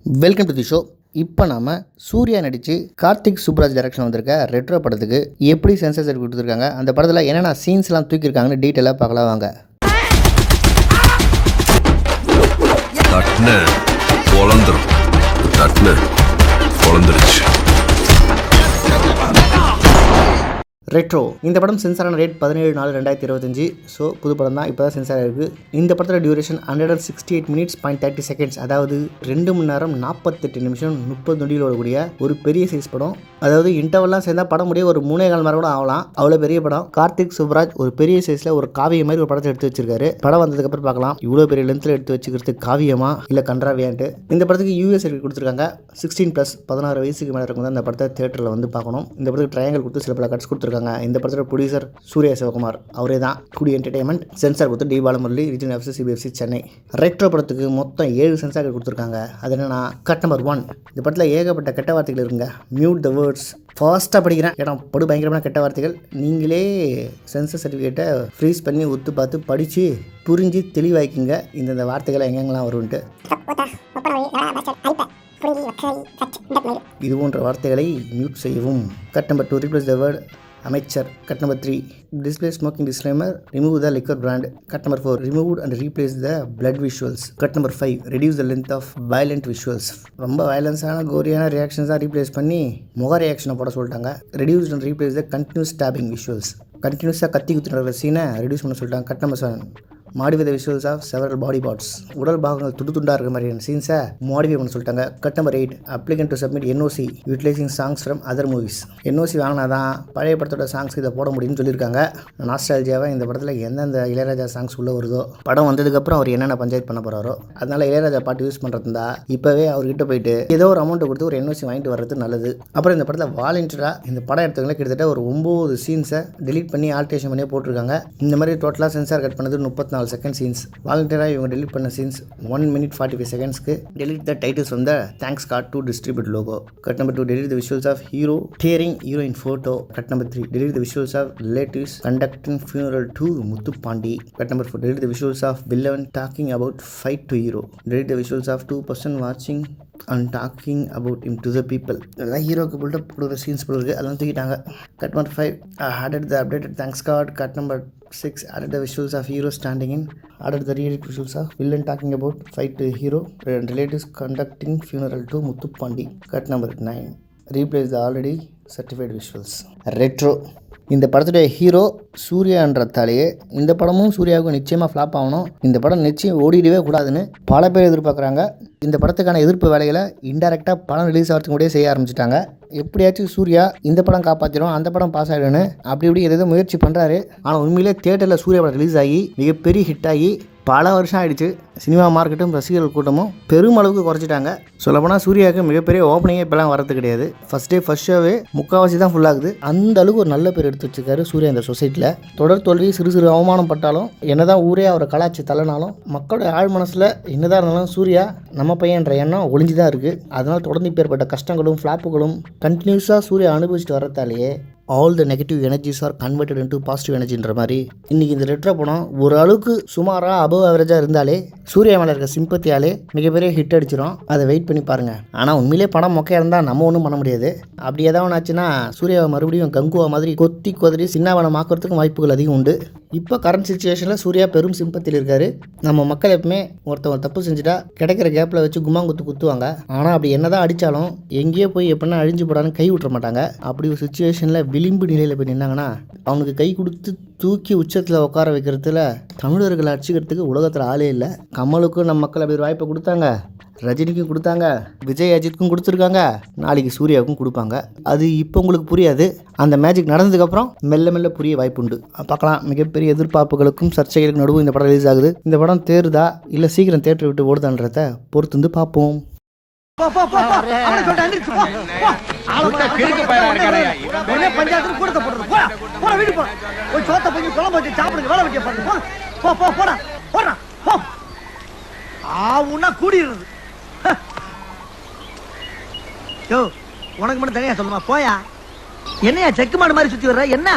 Welcome to the show. இப்போ நாம் சூர்யா நடித்து கார்த்திக் சுப்ராஜ் டைரக்ஷன் வந்திருக்க ரெட்ரோ படத்துக்கு எப்படி சென்சார் சர்டிஃபிகேட் கொடுத்துருக்காங்க, அந்த படத்தில் என்னென்ன சீன்ஸ்லாம் தூக்கியிருக்காங்கன்னு டீட்டெயிலாக பார்க்கலாம் வாங்க. ரெட்ரோ இந்த படம் சென்சாரான ரேட் 17/4/2025. ஸோ புது படம் தான், இப்போ தான் சென்சார் இருக்குது. இந்த படத்தோட டியூரேஷன் 168 minutes 30 seconds, அதாவது 2 மணி நேரம் 48 நிமிஷம் 30 நொடியில் ஓடக்கூடிய ஒரு பெரிய சைஸ் படம். அதாவது இன்டர்வெல்லாம் சேர்ந்தால் படம் முடிய ஒரு 3.25 மணி நேரம் கூட ஆகலாம், அவ்வளோ பெரிய படம். கார்த்திக் சுப்ராஜ் ஒரு பெரிய சைஸில் ஒரு காவிய மாதிரி ஒரு படத்தை எடுத்து வச்சிருக்காரு. படம் வந்ததுக்கப்புறம் பார்க்கலாம் இவ்வளோ பெரிய லென்த்தில் எடுத்து வச்சுக்கிறது காவியமா இல்லை கன்றாவியான்ட்டு. இந்த படத்துக்கு யூஎஸ் சர்டிஃபிகேட் கொடுத்துருக்காங்க. 16+ 16 வயசுக்கு மேலே இருக்கும் தான் இந்த படத்தை தேட்டரில் வந்து பார்க்கணும். இந்த படத்துக்கு ட்ரையாங்கல் கொடுத்து சில பல கட்ஸ் கொடுத்துருக்காங்க. இந்த படத்தோட ப்ரொடியூசர் சூர்யா சிவகுமார், அவரே தான். குடி என்டர்டைன்மெண்ட் சென்சார் கொடுத்து D Balamurali, region officer CBFC Chennai. Retro படத்துக்கு மொத்தம் 7 சென்சார் கொடுத்துருக்காங்க. அது என்னன்னா, கட் நம்பர் 1, இந்த படத்தில் ஏகப்பட்ட கெட்ட வார்த்தைகள் இருக்குங்க. Mute the words. ஃபாஸ்ட்டாக படிக்கிறேன், ஏன்னா படு பயங்கரமான கெட்ட வார்த்தைகள். நீங்களே சென்சார் சர்டிஃபிகேட்டை ஃப்ரீஸ் பண்ணி ஒத்து பார்த்து படித்து புரிஞ்சு தெளிவாக்கிங்க இந்தந்த வார்த்தைகளை எங்கெங்கெல்லாம் வரும்ன்ட்டு. இது போன்ற வார்த்தைகளை மியூட் செய்யவும். Cut number 2, replace the word அமைச்சர். Cut number 3, display smoking disclaimer, remove the liquor brand. Cut number 4, remove and replace the blood visuals. Cut number 5, reduce the length of violent visuals. ரொம்ப வயலன்ஸான கோரியான reactions தான் replace பண்ணி முக ரியாக்ஷனை போட சொல்லிட்டாங்க. reduce and replace the continuous stabbing visuals. கண்டினியூஸாக கத்தி குத்துற சீனை ரெடியூஸ் பண்ண சொல்லிட்டாங்க. Cut number 7, modify the visuals of several body parts. உடல் பாகங்கள் துண்டாக இருக்கிற மாதிரியான சீன்ஸை மாடிஃபை பண்ண சொல்லிட்டாங்க. Cut number 8, applicant to submit NOC utilising songs from other movies. NOC வாங்கினா தான் பழைய படத்தோட சாங்ஸ் இதை போட முடியும்னு சொல்லியிருக்காங்க. நாஸ்டாலஜியாவாக இந்த படத்தில் எந்தெந்த இளையராஜா சாங்ஸ் உள்ளே வருதோ, படம் வந்ததுக்கப்புறம் அவர் என்னென்ன பஞ்சாயத்து பண்ண போகிறாரோ, அதனால் இளையராஜா பாட்டு யூஸ் பண்ணுறதுந்தா இப்போவே அவர்கிட்ட போயிட்டு ஏதோ ஒரு அமௌண்ட்டை கொடுத்து ஒரு என்ஓசி வாங்கிட்டு வர்றது நல்லது. அப்புறம் இந்த படத்தில் வாலண்டியராக இந்த படம் எடுத்தவங்களே கிட்டத்தட்ட ஒரு 9 சீன்ஸை டெலிட் பண்ணி ஆல்ட்ரேஷன் பண்ணி போட்டிருக்காங்க. இந்த மாதிரி டோட்டலாக சென்சார் கட் பண்ணது 34 செகண்ட் சீன்ஸ். வாலண்டியராக இவங்க டெலிட் பண்ண சீன்ஸ் 1 minute 45 secondsக்கு. Delete the titles from the thanks card to distribute logo. Cut number 2, delete the visuals of hero daring heroine photo. Cut number 3, delete the visuals of relatives conducting funeral to Muthupandi. Cut number 4, delete the visuals of villain talking about fight to hero. Delete the visuals of 2 வாட்சிங் and talking about him to the people. இதெல்லாம் ஹீரோக்கு build up கொடுக்குற scenes போல இருக்குது, அதெல்லாம் தூக்கிட்டாங்க. Cut number 5, added the updated thanks card. Cut number 6, added the visuals of hero standing in. Added the re-edit visuals of villain talking about fight to hero and relatives conducting funeral to Muthupandi. Cut number 9, replace the already certified visuals. Retro இந்த படத்துடைய hero சூர்யான்றதாலேயே இந்த படமும் சூர்யாவுக்கும் நிச்சயமாக flop ஆகணும். இந்த படம் நிச்சயம் ஓடிடவே கூடாதுன்னு பல பேர் எதிர்பார்க்குறாங்க. இந்த படத்துக்கான எதிர்ப்பு வேலைகளை இன்டெரக்டாக படம் ரிலீஸ் ஆகிறதுக்கு முன்னாடியே செய்ய ஆரம்பிச்சிட்டாங்க. எப்படியாச்சும் சூர்யா இந்த படம் காப்பாற்றிடும், அந்த படம் பாஸ் ஆகிடும்னு அப்படி இப்படி எதுவும் முயற்சி பண்ணுறாரு. ஆனால் உண்மையிலே தியேட்டரில் சூர்யா படம் ரிலீஸ் ஆகி மிகப்பெரிய ஹிட் ஆகி பல வருஷம் ஆகிடுச்சு. சினிமா மார்க்கெட்டும் ரசிகர்கள் கூட்டமும் பெருமளவுக்கு குறைச்சிட்டாங்க. சொல்லப்போனால் சூர்யாவுக்கு மிகப்பெரிய ஓப்பனிங்கே இப்போலாம் வரது கிடையாது. ஃபஸ்ட் டே ஃபஸ்ட் ஷோவே முக்கால்வாசி தான் ஃபுல்லாகுது. அந்த அளவுக்கு ஒரு நல்ல பேர் எடுத்து வச்சுருக்காரு சூர்யா இந்த சொசைட்டியில். தொடர் தோல்வி, சிறு சிறு அவமானம் பட்டாலும், என்னதான் ஊரே அவரை கலாச்சி தள்ளனாலும், மக்களோட ஆழ் மனசில் என்னதான் இருந்தாலும் சூர்யா நம்ம பையன்ற எண்ணம் ஒளிஞ்சு தான் இருக்குது. அதனால் தொடர்ந்து இப்பேற்பட்ட கஷ்டங்களும் ஃப்ளாப்புகளும் கண்டினியூஸாக சூர்யா அனுபவிச்சுட்டு வரத்தாலேயே all the negative energies are converted into positive எனர்ஜின்ற மாதிரி இன்றைக்கி இந்த ரெட்ரோ படம் ஒரு அளவுக்கு சுமாராக அபவ் ஆவரேஜாக இருந்தாலே சூர்யா மேலே இருக்க சிம்பத்தியாலே மிகப்பெரிய ஹிட் அடிச்சிடும். அதை வெயிட் பண்ணி பாருங்கள். ஆனால் உண்மையிலே படம் மொக்கையாக இருந்தால் நம்ம ஒன்றும் பண்ண முடியாது. அப்படி ஏதாவது ஒன்று ஆச்சுன்னா சூர்யாவை மறுபடியும் கங்குவா மாதிரி கொத்தி கொதறி சின்னாவனம் ஆக்கிறதுக்கும் வாய்ப்புகள் அதிகம் உண்டு. இப்போ கரண்ட் சுச்சுவேஷனில் சூர்யா பெரும் சிம்பத்தியில் இருக்கார். நம்ம மக்கள் எப்பவுமே ஒருத்தவங்க தப்பு செஞ்சுட்டா கிடைக்கிற கேப்பில் வச்சு கும்மாங்குத்து குத்துவாங்க. ஆனால் அப்படி என்னதான் அடித்தாலும் எங்கேயோ போய் எப்படின்னா அழிஞ்சு போடான்னு கை விட்டுற மாட்டாங்க. அப்படி ஒரு சுச்சுவேஷனில் விளிம்பு நிலையில் போய் நின்னாங்கன்னா அவனுக்கு கை கொடுத்து தூக்கி உச்சத்தில் உட்கார வைக்கிறதுல தமிழர்களை அடிச்சுக்கிறதுக்கு உலகத்தில் ஆளே இல்லை. கமலுக்கும் நம்ம மக்கள் அப்படி ஒரு வாய்ப்பை கொடுத்தாங்க, ரஜினிக்கும் கொடுத்தாங்க, விஜய் அஜித்துக்கும் கொடுத்துருக்காங்க, நாளைக்கு சூர்யாவுக்கும் கொடுப்பாங்க. அது இப்போ உங்களுக்கு புரியாது. அந்த மேஜிக் நடந்ததுக்கப்புறம் மெல்ல மெல்ல புரிய வாய்ப்பு உண்டு. பார்க்கலாம். மிகப்பெரிய எதிர்பார்ப்புகளுக்கும் சர்ச்சைகளுக்கும் நடுவும் இந்த படம் ரிலீஸ் ஆகுது. இந்த படம் தேருதா இல்லை சீக்கிரம் தேட்டரை விட்டு ஓடுதான்றத பொறுத்து வந்து பார்ப்போம். உனக்கு மட்டும் தனியா சொல்லுமா போயா? என்னையா செக்கு மாடு மாதிரி சுத்தி வர்ற என்ன?